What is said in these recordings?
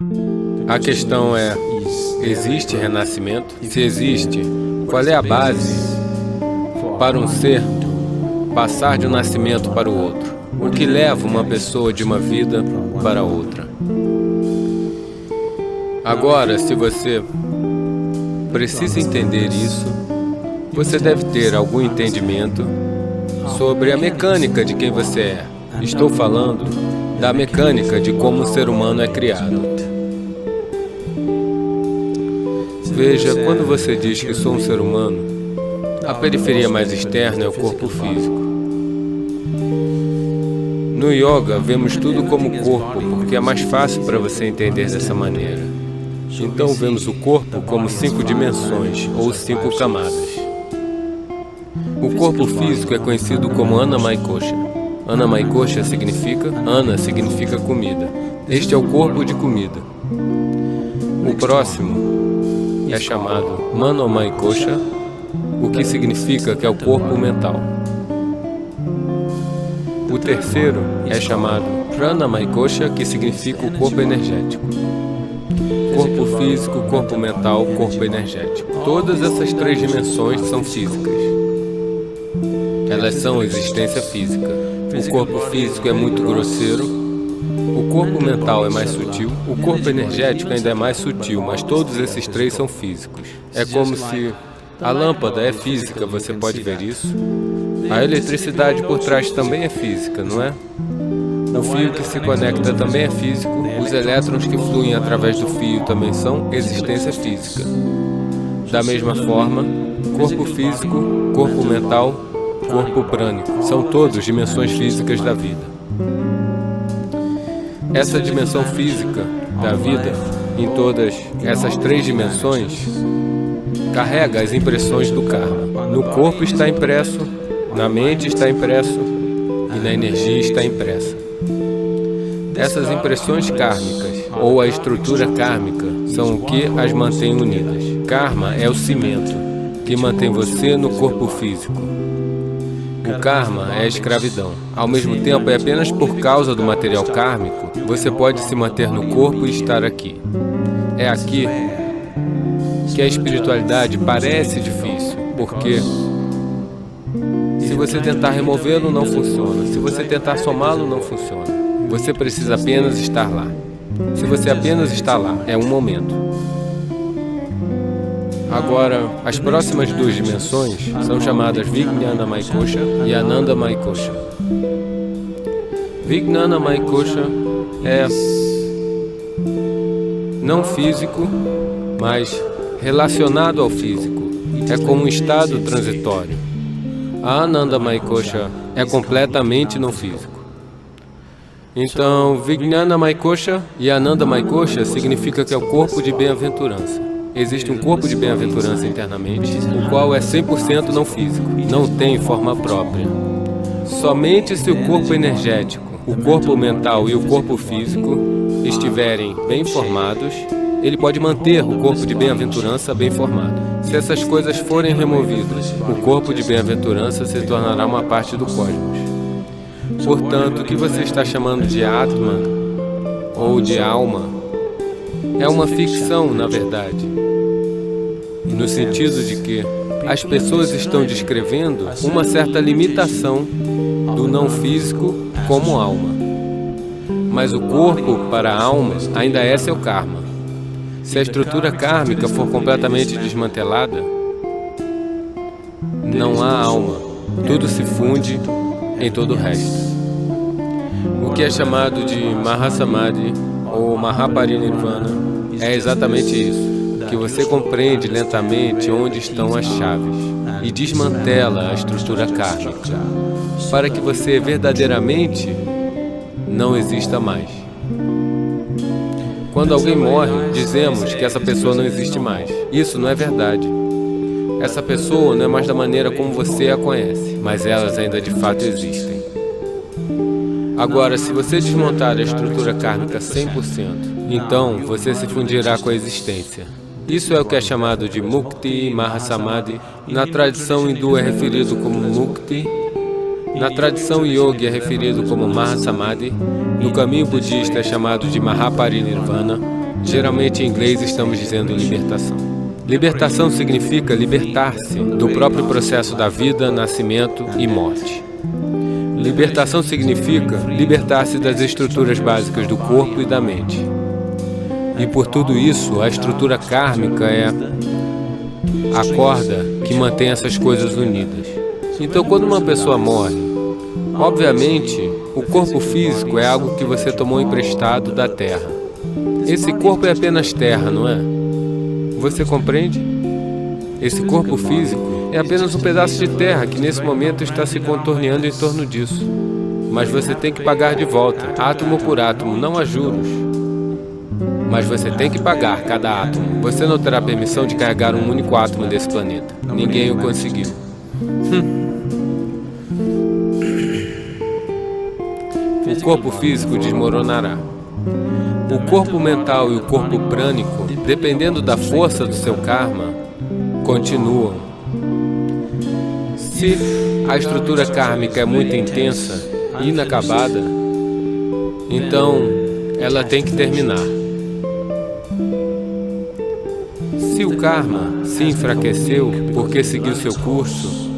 A questão é, existe renascimento? Se existe, qual é a base para um ser passar de um nascimento para o outro? O que leva uma pessoa de uma vida para outra? Agora, se você precisa entender isso, você deve ter algum entendimento sobre a mecânica de quem você é. Estou falando da mecânica de como o ser humano é criado. Veja, quando você diz que sou um ser humano, a periferia mais externa é o corpo físico. No yoga, vemos tudo como corpo, porque é mais fácil para você entender dessa maneira. Então, vemos o corpo como 5 dimensões, ou 5 camadas. O corpo físico é conhecido como Annamaya-kosha. Annamaya-kosha significa, Anna significa comida. Este é o corpo de comida. O próximo é chamado Manomaya-kosha, o que significa que é o corpo mental. O terceiro é chamado Pranamaya-kosha, que significa o corpo energético. Corpo físico, corpo mental, corpo energético. Todas essas 3 dimensões são físicas. Elas são existência física. O corpo físico é muito grosseiro, o corpo mental é mais sutil, o corpo energético ainda é mais sutil, mas todos esses 3 são físicos. É como se a lâmpada é física, você pode ver isso. A eletricidade por trás também é física, não é? O fio que se conecta também é físico, os elétrons que fluem através do fio também são existência física. Da mesma forma, corpo físico, corpo mental, corpo prânico, são todos dimensões físicas da vida. Essa dimensão física da vida, em todas essas 3 dimensões, carrega as impressões do karma. No corpo está impresso, na mente está impresso e na energia está impressa. Essas impressões kármicas, ou a estrutura kármica, são o que as mantém unidas. Karma é o cimento que mantém você no corpo físico. O karma é a escravidão. Ao mesmo tempo, é apenas por causa do material kármico, você pode se manter no corpo e estar aqui. É aqui que a espiritualidade parece difícil, porque se você tentar removê-lo, não funciona. Se você tentar somá-lo, não funciona. Você precisa apenas estar lá. Se você apenas está lá, é um momento. Agora, as próximas 2 dimensões são chamadas Vijnanamaya-kosha e Anandamaya-kosha. Vijnanamaya-kosha é não físico, mas relacionado ao físico. É como um estado transitório. A Anandamaya-kosha é completamente não físico. Então, Vijnanamaya-kosha e Anandamaya-kosha significa que é o corpo de bem-aventurança. Existe um corpo de bem-aventurança internamente, o qual é 100% não físico, não tem forma própria. Somente se o corpo energético, o corpo mental e o corpo físico estiverem bem formados, ele pode manter o corpo de bem-aventurança bem formado. Se essas coisas forem removidas, o corpo de bem-aventurança se tornará uma parte do cosmos. Portanto, o que você está chamando de Atma ou de alma é uma ficção, na verdade, no sentido de que as pessoas estão descrevendo uma certa limitação do não físico como alma. Mas o corpo para a alma ainda é seu karma. Se a estrutura kármica for completamente desmantelada, não há alma. Tudo se funde em todo o resto. O que é chamado de Mahasamadhi ou Mahaparinirvana é exatamente isso, que você compreende lentamente onde estão as chaves e desmantela a estrutura kármica, para que você verdadeiramente não exista mais. Quando alguém morre, dizemos que essa pessoa não existe mais. Isso não é verdade. Essa pessoa não é mais da maneira como você a conhece, mas elas ainda de fato existem. Agora, se você desmontar a estrutura kármica 100%, então você se fundirá com a existência. Isso é o que é chamado de Mukti Mahasamadhi. Na tradição hindu é referido como Mukti. Na tradição yogi é referido como Mahasamadhi. No caminho budista é chamado de Mahaparinirvana. Geralmente em inglês estamos dizendo libertação. Libertação significa libertar-se do próprio processo da vida, nascimento e morte. Libertação significa libertar-se das estruturas básicas do corpo e da mente. E por tudo isso, a estrutura kármica é a corda que mantém essas coisas unidas. Então, quando uma pessoa morre, obviamente, o corpo físico é algo que você tomou emprestado da terra. Esse corpo é apenas terra, não é? Você compreende? Esse corpo físico é apenas um pedaço de terra que nesse momento está se contorneando em torno disso. Mas você tem que pagar de volta, átomo por átomo, não há juros. Mas você tem que pagar cada átomo. Você não terá permissão de carregar um único átomo desse planeta. Ninguém o conseguiu. O corpo físico desmoronará. O corpo mental e o corpo prânico, dependendo da força do seu karma, continuam. Se a estrutura kármica é muito intensa e inacabada, então ela tem que terminar. Se o karma se enfraqueceu porque seguiu seu curso,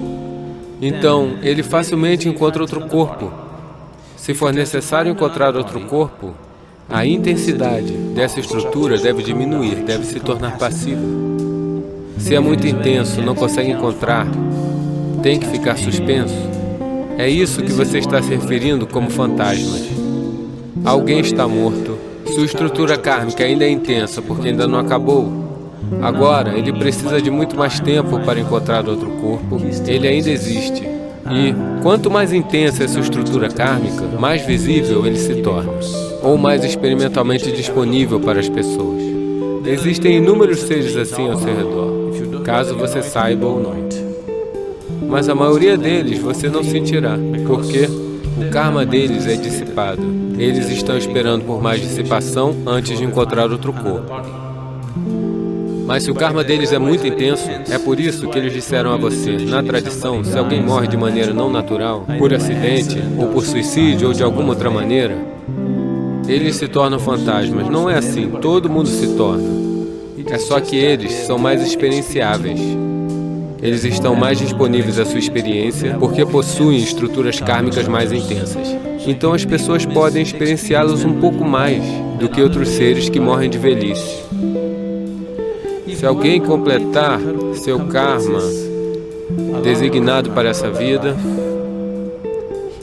então ele facilmente encontra outro corpo. Se for necessário encontrar outro corpo, a intensidade dessa estrutura deve diminuir, deve se tornar passiva. Se é muito intenso, não consegue encontrar, tem que ficar suspenso. É isso que você está se referindo como fantasmas. Alguém está morto. Sua estrutura kármica ainda é intensa porque ainda não acabou. Agora, ele precisa de muito mais tempo para encontrar outro corpo. Ele ainda existe. E quanto mais intensa é sua estrutura kármica, mais visível ele se torna, ou mais experimentalmente disponível para as pessoas. Existem inúmeros seres assim ao seu redor, caso você saiba ou não. Mas a maioria deles você não sentirá, porque o karma deles é dissipado. Eles estão esperando por mais dissipação antes de encontrar outro corpo. Mas se o karma deles é muito intenso, é por isso que eles disseram a você, na tradição, se alguém morre de maneira não natural, por acidente, ou por suicídio, ou de alguma outra maneira, eles se tornam fantasmas. Não é assim, todo mundo se torna. É só que eles são mais experienciáveis. Eles estão mais disponíveis à sua experiência porque possuem estruturas kármicas mais intensas. Então as pessoas podem experienciá-los um pouco mais do que outros seres que morrem de velhice. Se alguém completar seu karma designado para essa vida,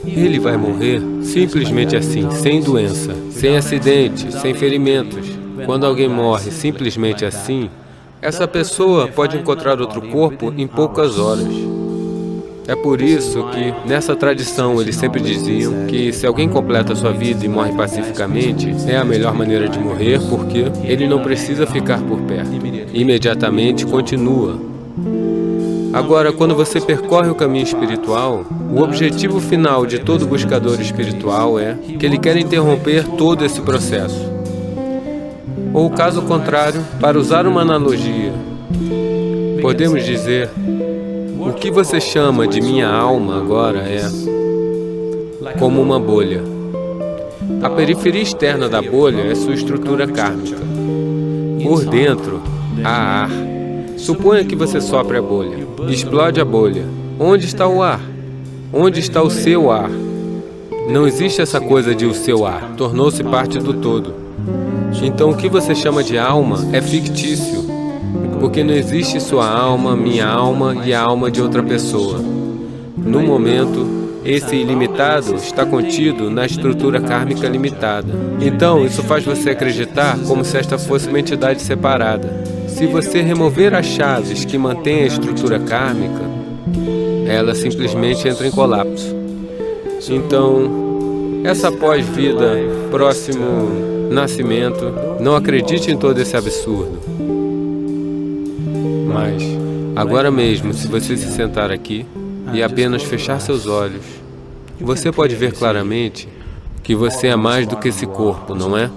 ele vai morrer simplesmente assim, sem doença, sem acidente, sem ferimentos. Quando alguém morre simplesmente assim, essa pessoa pode encontrar outro corpo em poucas horas. É por isso que, nessa tradição, eles sempre diziam que se alguém completa a sua vida e morre pacificamente, é a melhor maneira de morrer, porque ele não precisa ficar por perto. Imediatamente continua. Agora, quando você percorre o caminho espiritual, o objetivo final de todo buscador espiritual é que ele quer interromper todo esse processo. Ou, caso contrário, para usar uma analogia, podemos dizer: o que você chama de minha alma agora é como uma bolha. A periferia externa da bolha é sua estrutura kármica. Por dentro, há ar. Suponha que você sopre a bolha. Explode a bolha. Onde está o ar? Onde está o seu ar? Não existe essa coisa de o seu ar. Tornou-se parte do todo. Então, o que você chama de alma é fictício. Porque não existe sua alma, minha alma e a alma de outra pessoa. No momento, esse ilimitado está contido na estrutura kármica limitada. Então, isso faz você acreditar como se esta fosse uma entidade separada. Se você remover as chaves que mantêm a estrutura kármica, ela simplesmente entra em colapso. Então, essa pós-vida, próximo nascimento, não acredite em todo esse absurdo. Mas, agora mesmo, se você se sentar aqui e apenas fechar seus olhos, você pode ver claramente que você é mais do que esse corpo, não é?